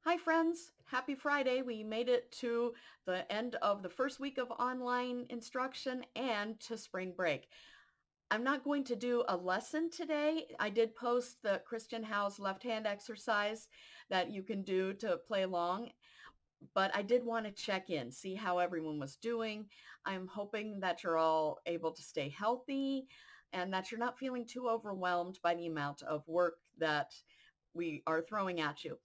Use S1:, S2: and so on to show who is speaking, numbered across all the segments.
S1: Hi, friends. Happy Friday. We made it to the end of the first week of online instruction and to spring break. I'm not going to do a lesson today. I did post the Christian House left hand exercise that you can do to play along, but I did want to check in, see how everyone was doing. I'm hoping that you're all able to stay healthy and that you're not feeling too overwhelmed by the amount of work that we are throwing at you.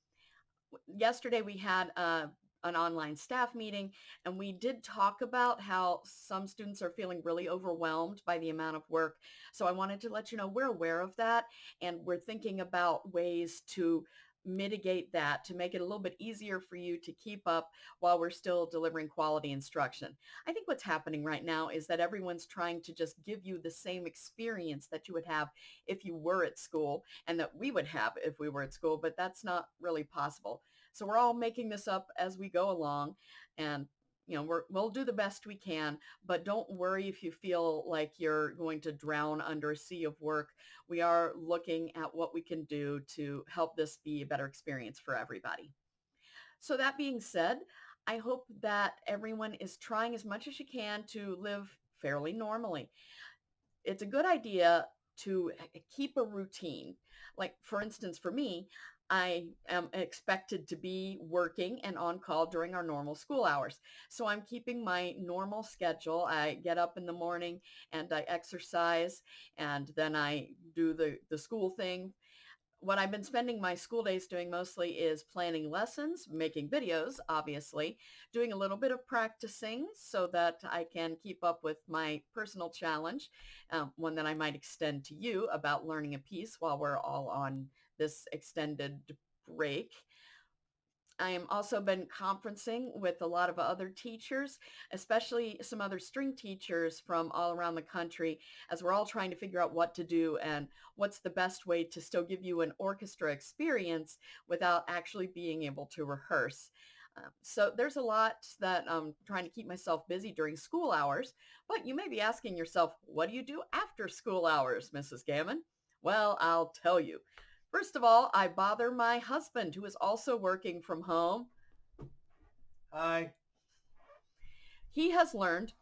S1: Yesterday we had an online staff meeting, and we did talk about how some students are feeling really overwhelmed by the amount of work. So I wanted to let you know we're aware of that, and we're thinking about ways to mitigate that to make it a little bit easier for you to keep up while we're still delivering quality instruction. I think what's happening right now is that everyone's trying to just give you the same experience that you would have if you were at school and that we would have if we were at school, but that's not really possible. So we're all making this up as we go along, and we'll do the best we can, but don't worry if you feel like you're going to drown under a sea of work. We are looking at what we can do to help this be a better experience for everybody. So that being said, I hope that everyone is trying as much as you can to live fairly normally. It's a good idea to keep a routine. Like, for instance, for me, I am expected to be working and on call during our normal school hours. So I'm keeping my normal schedule. I get up in the morning and I exercise, and then I do the school thing. What I've been spending my school days doing mostly is planning lessons, making videos, obviously, doing a little bit of practicing so that I can keep up with my personal challenge, one that I might extend to you about learning a piece while we're all on this extended break. I am also been conferencing with a lot of other teachers, especially some other string teachers from all around the country, as we're all trying to figure out what to do and what's the best way to still give you an orchestra experience without actually being able to rehearse. So there's a lot that I'm trying to keep myself busy during school hours, but you may be asking yourself, what do you do after school hours, Mrs. Gammon? Well, I'll tell you. First of all, I bother my husband, who is also working from home.
S2: Hi.
S1: He has learned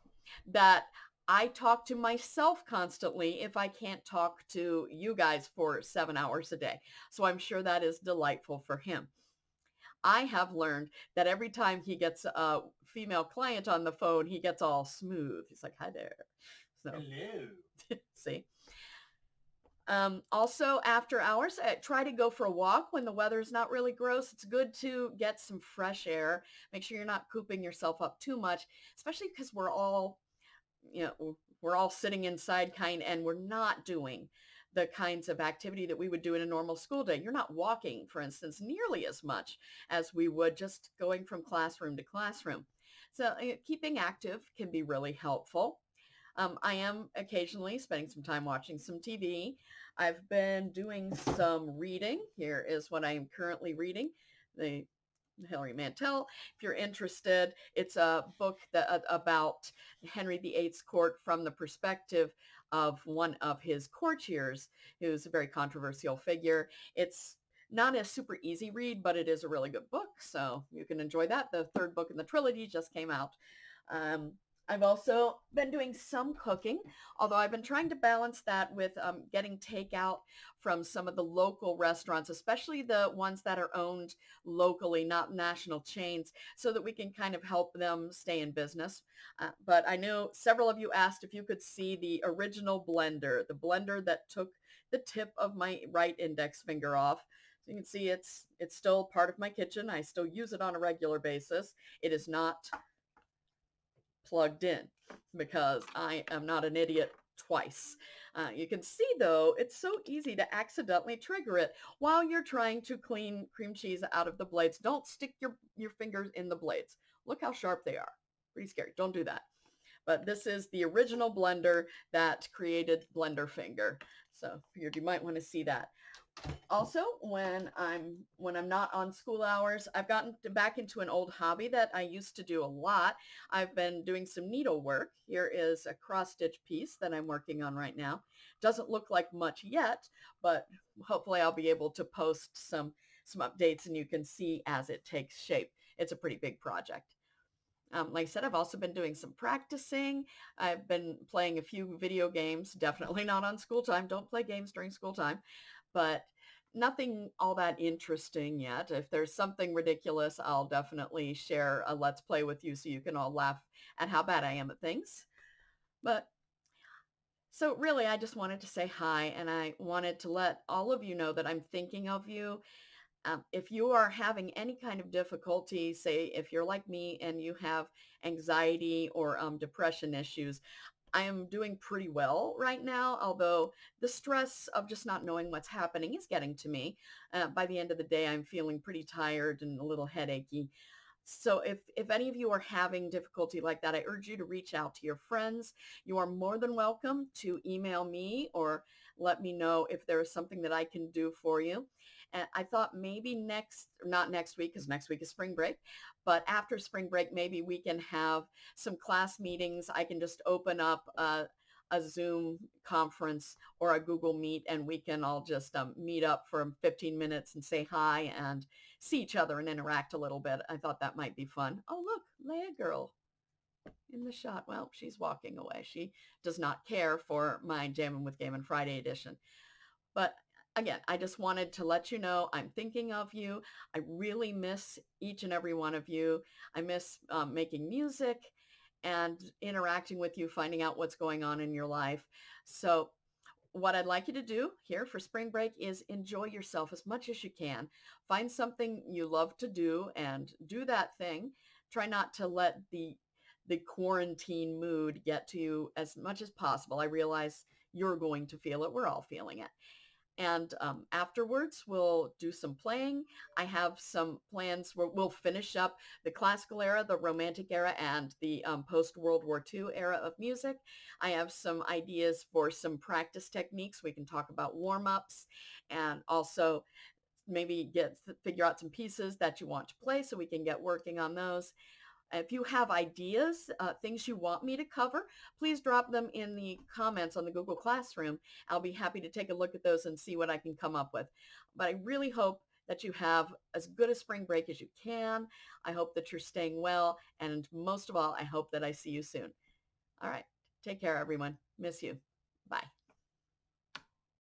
S1: that I talk to myself constantly if I can't talk to you guys for 7 hours a day. So I'm sure that is delightful for him. I have learned that every time he gets a female client on the phone, he gets all smooth. He's like, hi there. So,
S2: Hello.
S1: see. Also, after hours, try to go for a walk when the weather's not really gross. It's good to get some fresh air. Make sure you're not cooping yourself up too much, especially because we're all sitting inside and we're not doing the kinds of activity that we would do in a normal school day. You're not walking, for instance, nearly as much as we would just going from classroom to classroom. So keeping active can be really helpful. I am occasionally spending some time watching some TV. I've been doing some reading. Here is what I am currently reading. The Hilary Mantel. If you're interested, it's a book about Henry VIII's court from the perspective of one of his courtiers, who's a very controversial figure. It's not a super easy read, but it is a really good book, so you can enjoy that. The third book in the trilogy just came out. Um, I've also been doing some cooking, although I've been trying to balance that with getting takeout from some of the local restaurants, especially the ones that are owned locally, not national chains, so that we can kind of help them stay in business. But I know several of you asked if you could see the original blender, the blender that took the tip of my right index finger off. So you can see it's still part of my kitchen. I still use it on a regular basis. It is not plugged in because I am not an idiot twice. You can see though, it's so easy to accidentally trigger it while you're trying to clean cream cheese out of the blades. Don't stick your fingers in the blades. Look how sharp they are. Pretty scary. Don't do that. But this is the original blender that created Blender Finger. So figured you might want to see that. Also, when I'm not on school hours, I've gotten back into an old hobby that I used to do a lot. I've been doing some needlework. Here is a cross stitch piece that I'm working on right now. Doesn't look like much yet, but hopefully I'll be able to post some some updates and you can see as it takes shape. It's a pretty big project. Like I said, I've also been doing some practicing. I've been playing a few video games, definitely not on school time. Don't play games during school time, but nothing all that interesting yet. If there's something ridiculous, I'll definitely share a let's play with you so you can all laugh at how bad I am at things. But so really, I just wanted to say hi and I wanted to let all of you know that I'm thinking of you. If you are having any kind of difficulty, say if you're like me and you have anxiety or depression issues, I am doing pretty well right now, although the stress of just not knowing what's happening is getting to me. By the end of the day, I'm feeling pretty tired and a little headachy. So if any of you are having difficulty like that, I urge you to reach out to your friends. You are more than welcome to email me or let me know if there is something that I can do for you. And I thought maybe not next week, because next week is spring break, but after spring break, maybe we can have some class meetings. I can just open up a Zoom conference or a Google Meet and we can all just meet up for 15 minutes and say hi and see each other and interact a little bit. I thought that might be fun. Oh, look, Leia girl in the shot. Well, she's walking away. She does not care for my Jammin' with Gaiman Friday edition. But again, I just wanted to let you know I'm thinking of you. I really miss each and every one of you. I miss making music and interacting with you, finding out what's going on in your life. So what I'd like you to do here for spring break is enjoy yourself as much as you can. Find something you love to do and do that thing. Try not to let the quarantine mood get to you as much as possible. I realize you're going to feel it. We're all feeling it. And afterwards, we'll do some playing. I have some plans where we'll finish up the classical era, the romantic era, and the post-World War II era of music. I have some ideas for some practice techniques. We can talk about warm-ups and also maybe figure out some pieces that you want to play so we can get working on those. If you have ideas, things you want me to cover, please drop them in the comments on the Google Classroom. I'll be happy to take a look at those and see what I can come up with. But I really hope that you have as good a spring break as you can. I hope that you're staying well. And most of all, I hope that I see you soon. All right. Take care, everyone. Miss you. Bye.